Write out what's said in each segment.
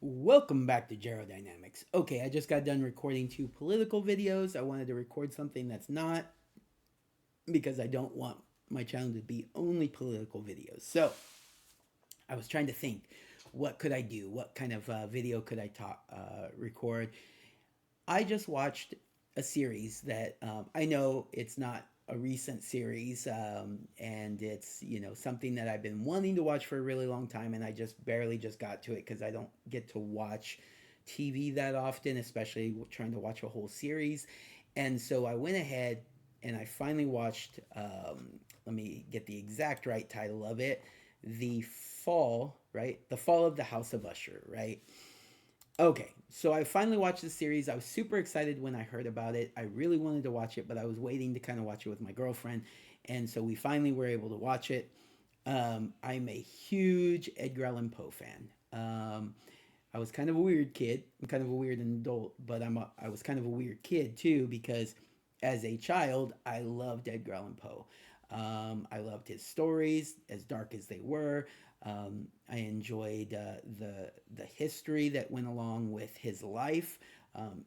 Welcome back to Dynamics. Okay, I just got done recording two political videos. I wanted to record something that's not because I don't want my channel to be only political videos. So I was trying to think, what could I do? What kind of video could I record? I just watched a series that I know it's not a recent series, and it's something that I've been wanting to watch for a really long time, and I just barely just got to it because I don't get to watch TV that often, especially trying to watch a whole series. And so I went ahead and I finally watched. Let me get the exact right title of it: the Fall, right? The Fall of the House of Usher, right? Okay, so I finally watched the series. I was super excited when I heard about it. I really wanted to watch it, but I was waiting to kind of watch it with my girlfriend. And so we finally were able to watch it. I'm a huge Edgar Allan Poe fan. I was kind of a weird kid. I'm kind of a weird adult, but I was kind of a weird kid too because as a child, I loved Edgar Allan Poe. I loved his stories, as dark as they were. I enjoyed the history that went along with his life.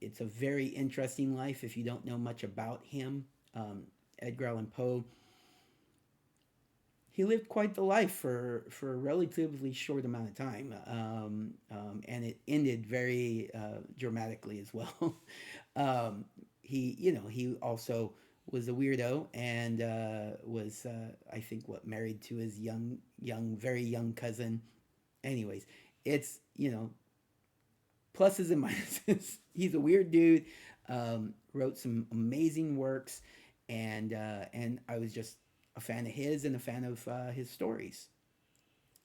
It's a very interesting life if you don't know much about him. Edgar Allan Poe, he lived quite the life for a relatively short amount of time, and it ended very dramatically as well. He also was a weirdo and was, I think, what married to his very young cousin. Anyways, it's pluses and minuses. He's a weird dude. Wrote some amazing works, and I was just a fan of his and a fan of his stories.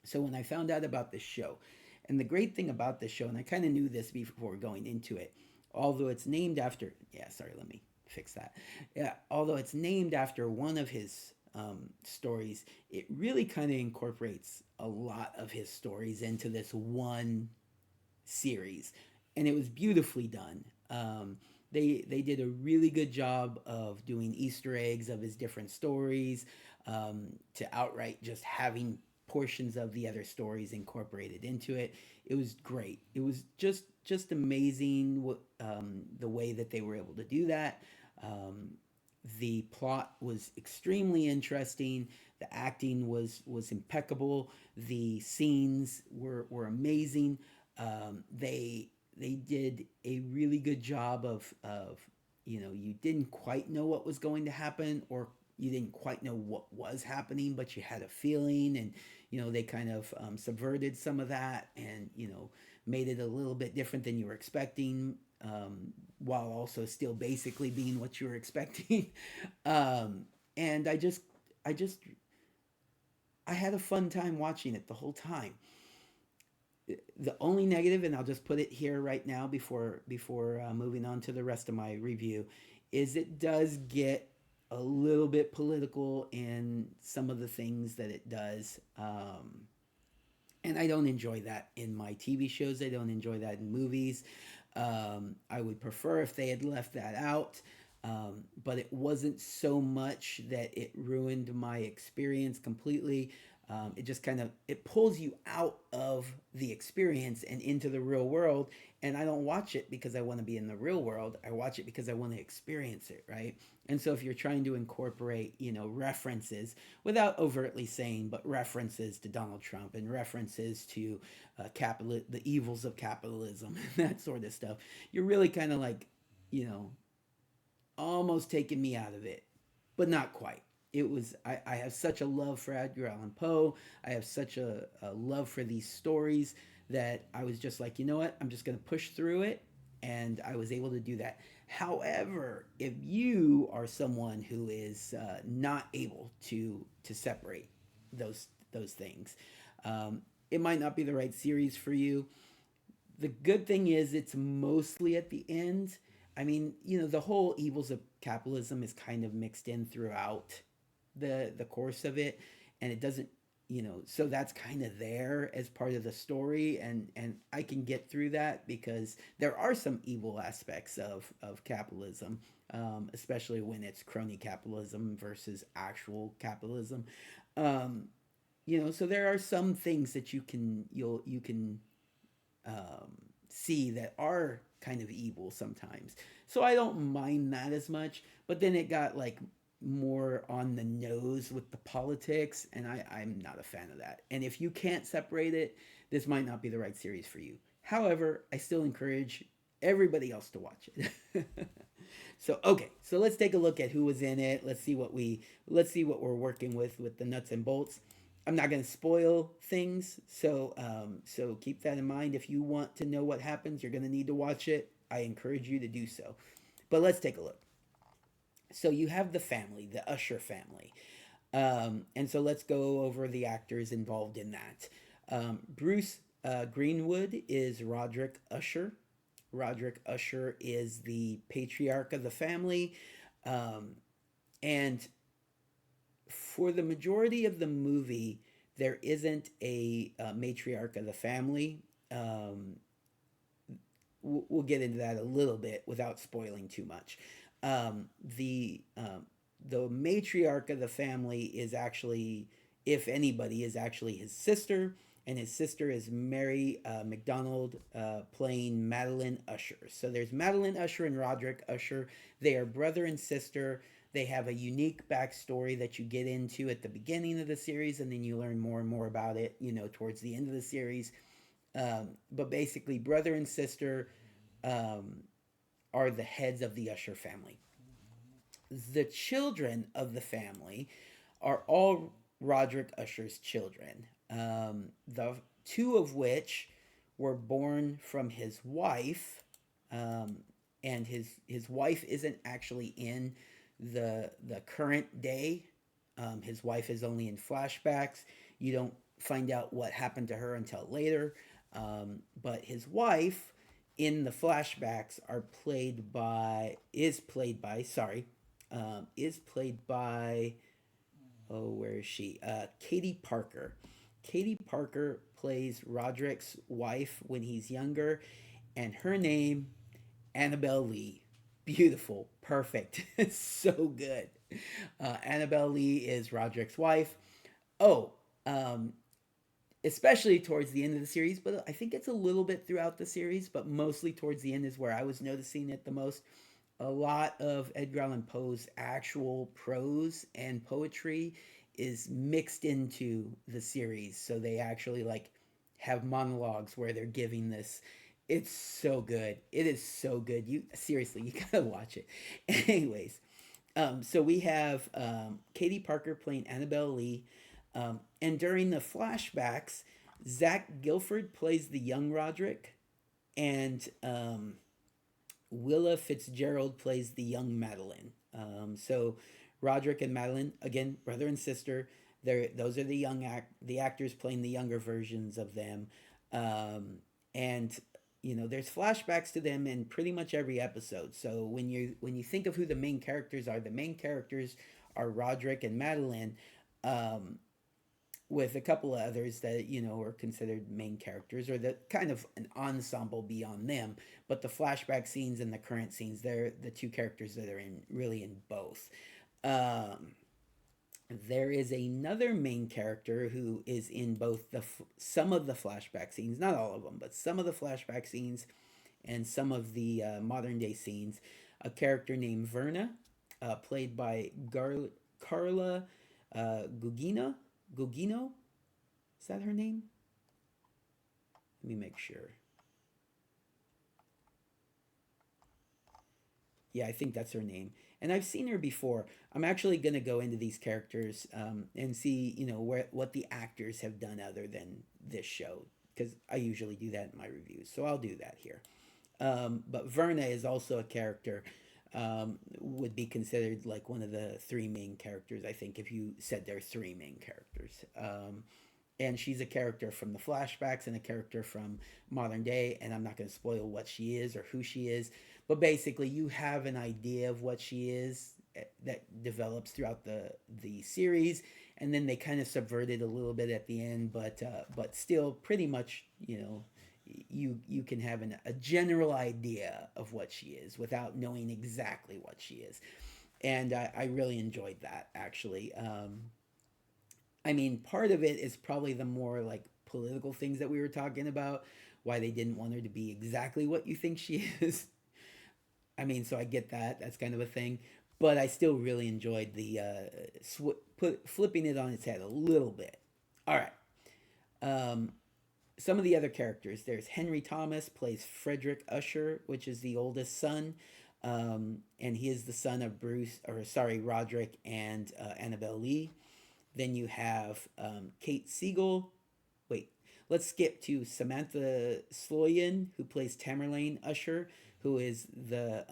So when I found out about this show, and the great thing about this show, and I kind of knew this before going into it, although it's named after, yeah, sorry, let me fix that. Yeah, although it's named after one of his stories, it really kind of incorporates a lot of his stories into this one series, and it was beautifully done. They did a really good job of doing Easter eggs of his different stories, to outright just having portions of the other stories incorporated into it. It was great. It was just amazing the way that they were able to do that. The plot was extremely interesting. The acting was impeccable. The scenes were amazing. They did a really good job of you didn't quite know what was going to happen, or you didn't quite know what was happening, but you had a feeling, and they kind of subverted some of that, and made it a little bit different than you were expecting, while also still basically being what you were expecting. And I just I had a fun time watching it the whole time. The only negative, and I'll just put it here right now before moving on to the rest of my review, is it does get a little bit political in some of the things that it does. And I don't enjoy that in my TV shows. I don't enjoy that in movies. I would prefer if they had left that out. But it wasn't so much that it ruined my experience completely. It just kind of it pulls you out of the experience and into the real world. And I don't watch it because I want to be in the real world. I watch it because I want to experience it, right? And so if you're trying to incorporate, references without overtly saying, but references to Donald Trump and references to the evils of capitalism and that sort of stuff, you're really kind of like, you know, almost taking me out of it, but not quite. I have such a love for Edgar Allan Poe. I have such a love for these stories that I was just like, you know what? I'm just going to push through it. And I was able to do that. However, if you are someone who is not able to separate those things, it might not be the right series for you. The good thing is it's mostly at the end. I mean, the whole evils of capitalism is kind of mixed in throughout the course of it, and it doesn't, so that's kind of there as part of the story, and I can get through that because there are some evil aspects of capitalism, especially when it's crony capitalism versus actual capitalism. So there are some things that you can see that are kind of evil sometimes. So I don't mind that as much. But then it got like more on the nose with the politics, and I'm not a fan of that. And if you can't separate it, this might not be the right series for you. However, I still encourage everybody else to watch it. So okay, so let's take a look at who was in it. Let's see what we're working with the nuts and bolts. I'm not going to spoil things, so keep that in mind. If you want to know what happens, you're going to need to watch it. I encourage you to do so. But let's take a look. So you have the family, the Usher family, and so let's go over the actors involved in that. Bruce Greenwood is Roderick Usher. Roderick Usher is the patriarch of the family. Um, and for the majority of the movie, there isn't a matriarch of the family. Um, we'll get into that a little bit without spoiling too much. Um, the um, the matriarch of the family is actually, if anybody, is actually his sister, and his sister is Mary McDonald, playing Madeline Usher. So there's Madeline Usher and Roderick Usher. They are brother and sister. They have a unique backstory that you get into at the beginning of the series, and then you learn more and more about it, towards the end of the series. But basically, brother and sister um, are the heads of the Usher family. The children of the family are all Roderick Usher's children. The two of which were born from his wife, um, and his wife isn't actually in the current day. His wife is only in flashbacks. You don't find out what happened to her until later. But his wife in the flashbacks are played by is played by, oh, where is she? Katie Parker. Katie Parker plays Roderick's wife when he's younger, and her name, Annabelle Lee. Beautiful, perfect, so good. Annabelle Lee is Roderick's wife. Oh, um, especially towards the end of the series, but I think it's a little bit throughout the series, but mostly towards the end is where I was noticing it the most. A lot of Edgar Allan Poe's actual prose and poetry is mixed into the series. So they actually like have monologues where they're giving this. It's so good. It is so good. You seriously, you gotta watch it. Anyways, so we have Katie Parker playing Annabelle Lee, and during the flashbacks, Zach Gilford plays the young Roderick, and Willa Fitzgerald plays the young Madeline. So Roderick and Madeline, again, brother and sister. Those are the actors playing the younger versions of them, and there's flashbacks to them in pretty much every episode. So when you think of who the main characters are Roderick and Madeline, um, with a couple of others that are considered main characters, or the kind of an ensemble beyond them. But the flashback scenes and the current scenes, they're the two characters that are in really in both. um, there is another main character who is in both some of the flashback scenes, not all of them, but some of the flashback scenes and some of the modern day scenes. A character named Verna, played by Carla Gugino. Is that her name? Let me make sure. Yeah, I think that's her name. And I've seen her before. I'm actually going to go into these characters, and see, what the actors have done other than this show, because I usually do that in my reviews. So I'll do that here. But Verna is also a character, would be considered like one of the three main characters, I think, if you said there are three main characters. And she's a character from the flashbacks and a character from modern day, and I'm not going to spoil what she is or who she is, but basically you have an idea of what she is, that develops throughout the series, and then they kind of subvert it a little bit at the end, but still pretty much, you can have a general idea of what she is without knowing exactly what she is. And I really enjoyed that, actually. I mean, part of it is probably the more like political things that we were talking about, why they didn't want her to be exactly what you think she is. I mean, so I get that. That's kind of a thing. But I still really enjoyed the flipping it on its head a little bit. All right. Um, some of the other characters. There's Henry Thomas plays Frederick Usher, which is the oldest son, and he is the son of Roderick and Annabelle Lee. Then you have Kate Siegel. Wait, let's skip to Samantha Sloyan, who plays Tamerlane Usher, who is the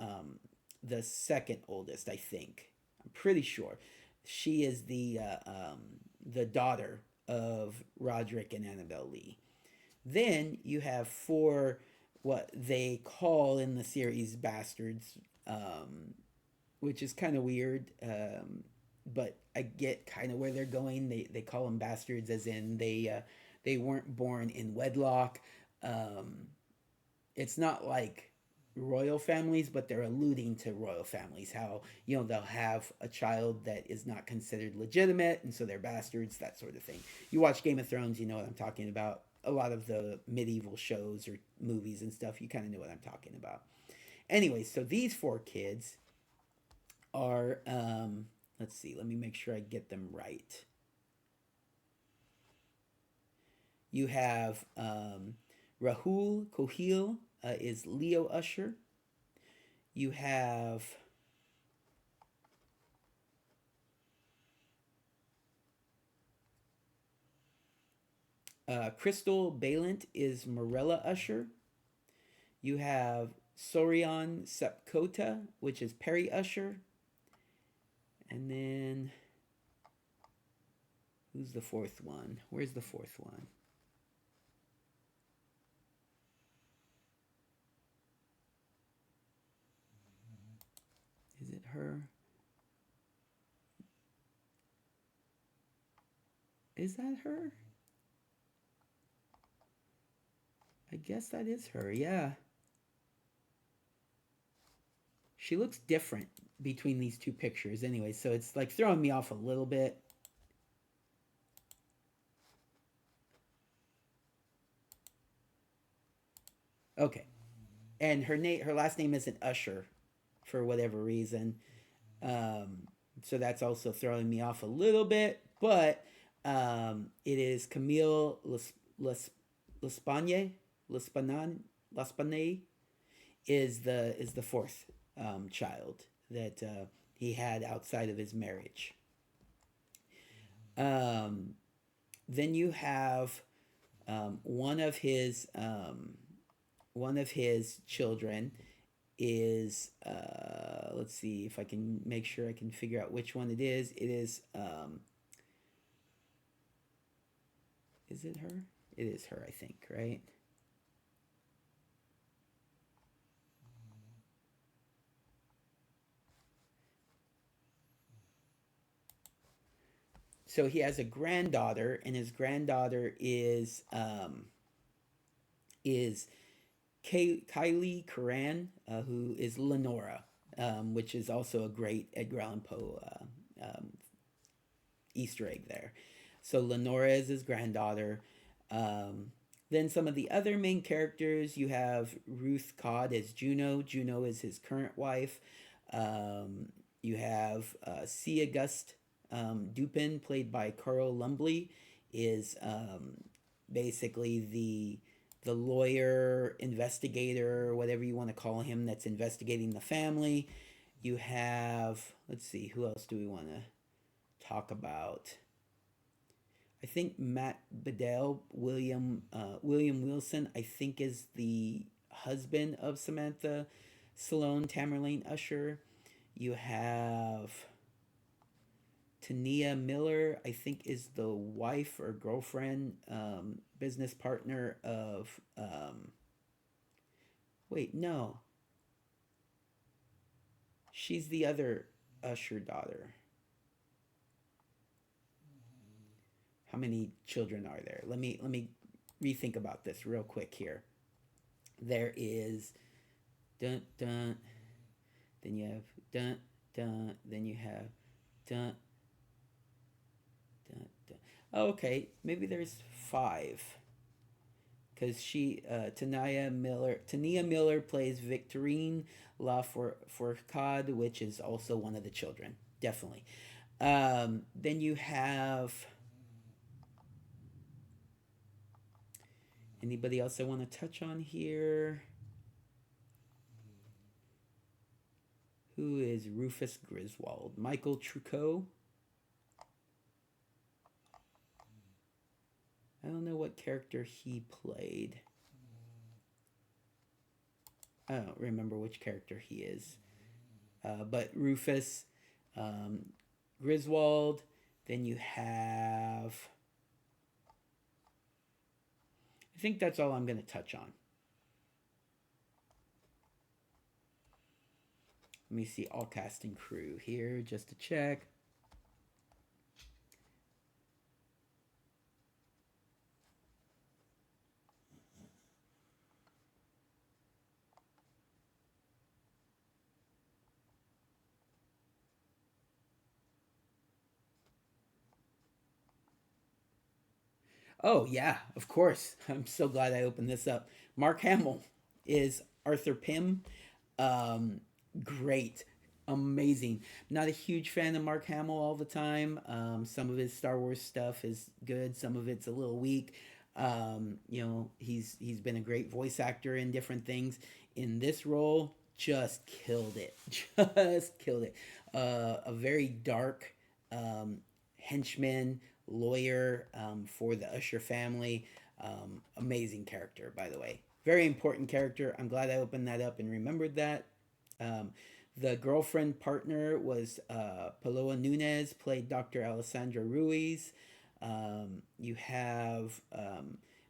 second oldest, I think. I'm pretty sure. She is the daughter of Roderick and Annabelle Lee. Then you have four what they call in the series bastards, which is kind of weird. But I get kind of where they're going. They call them bastards as in they weren't born in wedlock. Um, it's not like royal families, but they're alluding to royal families. How they'll have a child that is not considered legitimate, and so they're bastards. That sort of thing. You watch Game of Thrones, you know what I'm talking about. A lot of the medieval shows or movies and stuff, you kind of know what I'm talking about. Anyway, so these four kids are let's see, let me make sure I get them right. You have Rahul Kohil is Leo Usher. You have Crystal Balant is Morella Usher. You have Sorian Sepkota, which is Perry Usher. And then who's the fourth one? Where's the fourth one? Is it her? Is that her? I guess that is her, yeah. She looks different between these two pictures anyway, so it's like throwing me off a little bit. Okay. And her last name isn't Usher for whatever reason. Um, so that's also throwing me off a little bit, but it is Camille L'Espagne, L'Espanan, L'Espagne is the fourth child that he had outside of his marriage. Um, then you have um, one of his um, one of his children is let's see if I can make sure I can figure out which one it is. It is it her? It is her, I think, right? So he has a granddaughter, and his granddaughter is Kylie Curran, who is Lenora, which is also a great Edgar Allan Poe Easter egg there. So Lenora is his granddaughter. Um, then some of the other main characters, you have Ruth Codd as Juno. Juno is his current wife. You have C. Auguste Dupin, played by Carl Lumbly, is basically the lawyer, investigator, whatever you want to call him, that's investigating the family. You have, let's see, who else do we want to talk about? I think Matt Bedell, William Wilson, I think is the husband of Samantha Sloan Tamerlane Usher. You have Tania Miller, I think is the wife or girlfriend, business partner of. Wait, no, she's the other Usher daughter. How many children are there? Let me rethink about this real quick here. There is dun dun. Then you have dun dun. Then you have dun dun dun. Oh, okay, maybe there's five. because Tania Miller plays Victorine Fourcade, which is also one of the children. Definitely. Then you have anybody else I want to touch on here? Who is Rufus Griswold? Michael Trucco. I don't know what character he played. I don't remember which character he is. But Rufus um, Griswold. Then you have. I think that's all I'm going to touch on. Let me see all cast and crew here just to check. Oh, yeah, of course. I'm so glad I opened this up. Mark Hamill is Arthur Pym. Um, Great. Amazing. Not a huge fan of Mark Hamill all the time. Some of his Star Wars stuff is good, some of it's a little weak. He's been a great voice actor in different things. In this role, just killed it. Just killed it. A very dark henchman, lawyer for the Usher family. Amazing character, by the way. Very important character. I'm glad I opened that up and remembered that. Um, the girlfriend partner was Paloma Nunez, played Dr. Alessandra Ruiz. You have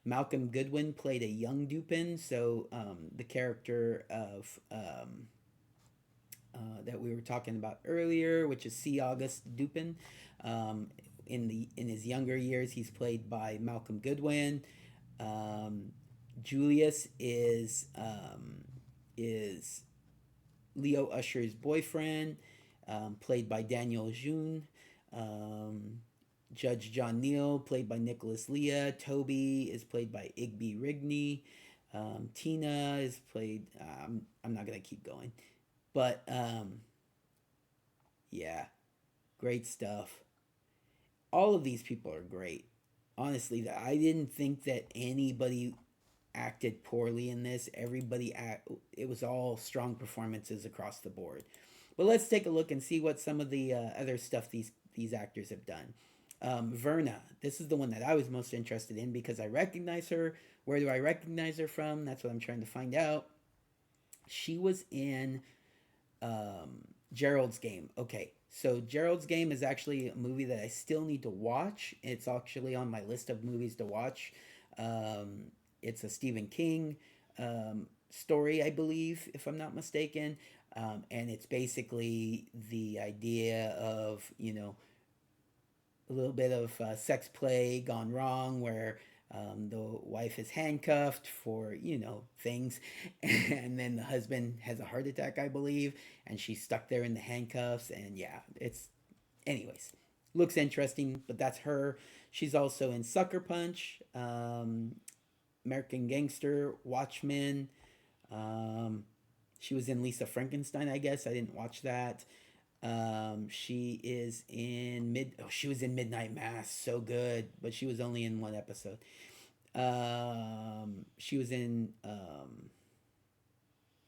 Malcolm Goodwin, played a young Dupin, so the character of that we were talking about earlier, which is C. August Dupin. Um, in his younger years, he's played by Malcolm Goodwin. Um, Julius is Leo Usher's boyfriend, played by Daniel June. Um, Judge John Neal, played by Nicholas Leah. Toby is played by Igby Rigney. Tina is played. I'm not gonna keep going, but yeah, great stuff. All of these people are great. Honestly, I didn't think that anybody acted poorly in this. It was all strong performances across the board. But let's take a look and see what some of the other stuff these actors have done. Verna, this is the one that I was most interested in because I recognize her. Where do I recognize her from? That's what I'm trying to find out. She was in Gerald's Game. Okay, so Gerald's Game is actually a movie that I still need to watch. It's actually on my list of movies to watch. It's a Stephen King story, I believe, if I'm not mistaken. And it's basically the idea of, a little bit of sex play gone wrong where the wife is handcuffed for things, and then the husband has a heart attack, I believe, and she's stuck there in the handcuffs. And yeah, it's anyways, looks interesting, but that's her. She's also in Sucker Punch, American Gangster, Watchmen. um, she was in Lisa Frankenstein, I guess. I didn't watch that. She is in mid. Oh, she was in Midnight Mass. So good, but she was only in one episode. She was in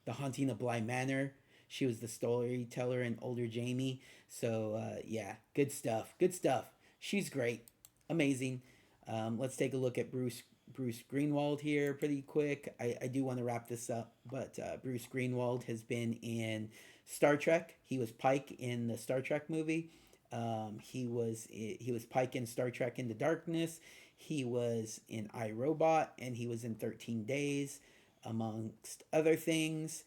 The Haunting of Bly Manor. She was the storyteller in Older Jamie. So yeah, good stuff. Good stuff. She's great, amazing. Let's take a look at Bruce Greenwald here pretty quick. I do want to wrap this up, but Bruce Greenwald has been in Star Trek. He was Pike in the Star Trek movie. He was Pike in Star Trek Into Darkness. He was in iRobot, and he was in 13 Days, amongst other things.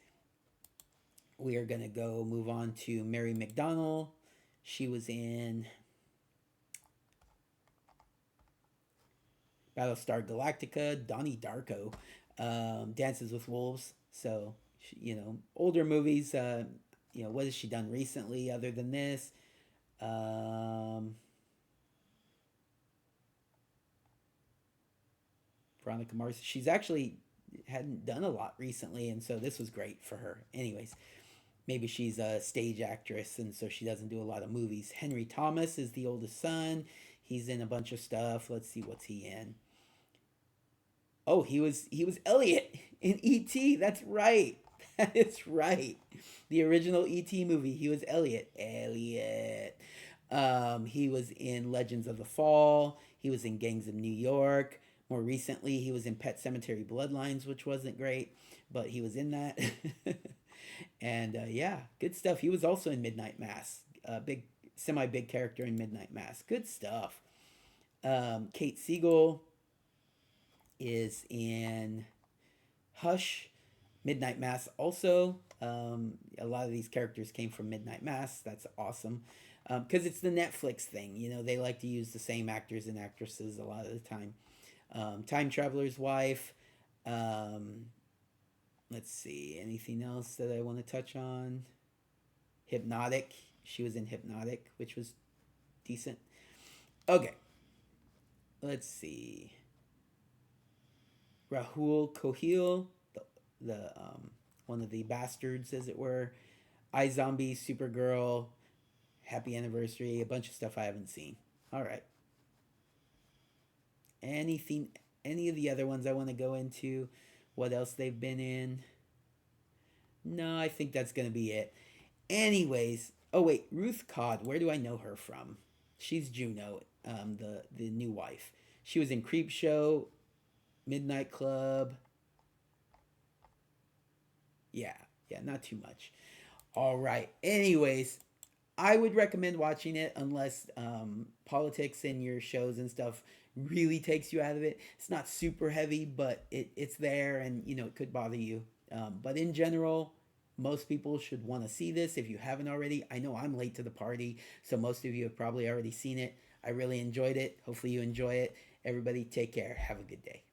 We are gonna go move on to Mary McDonnell. She was in Battlestar Galactica. Donnie Darko, Dances with Wolves. So older movies. What has she done recently other than this? Um, Veronica Mars. She's actually hadn't done a lot recently, and so this was great for her. Anyways, maybe she's a stage actress, and so she doesn't do a lot of movies. Henry Thomas is the oldest son. He's in a bunch of stuff. Let's see what's he in. Oh, he was Elliot in E.T. That's right. That is right. The original E.T. movie. He was Elliot. Elliot. He was in Legends of the Fall. He was in Gangs of New York. More recently, he was in Pet Cemetery Bloodlines, which wasn't great, but he was in that. And yeah, good stuff. He was also in Midnight Mass. Big, semi big character in Midnight Mass. Good stuff. Kate Siegel is in Hush, Midnight Mass also. A lot of these characters came from Midnight Mass. That's awesome. Because it's the Netflix thing. You know, they like to use the same actors and actresses a lot of the time. Time Traveler's Wife. Um, let's see. Anything else that I want to touch on? Hypnotic. She was in Hypnotic, which was decent. Okay. Let's see. Rahul Kohil, the one of the bastards, as it were. iZombie, Supergirl, Happy Anniversary, a bunch of stuff I haven't seen. All right. Anything, any of the other ones I want to go into? What else they've been in? No, I think that's gonna be it. Anyways, oh wait, Ruth Codd. Where do I know her from? She's Juno, the new wife. She was in Creep Show, Midnight Club. Yeah, yeah, not too much. All right. Anyways, I would recommend watching it unless politics in your shows and stuff really takes you out of it. It's not super heavy, but it's there, and you know it could bother you. But in general, most people should want to see this if you haven't already. I know I'm late to the party, so most of you have probably already seen it. I really enjoyed it. Hopefully, you enjoy it. Everybody, take care. Have a good day.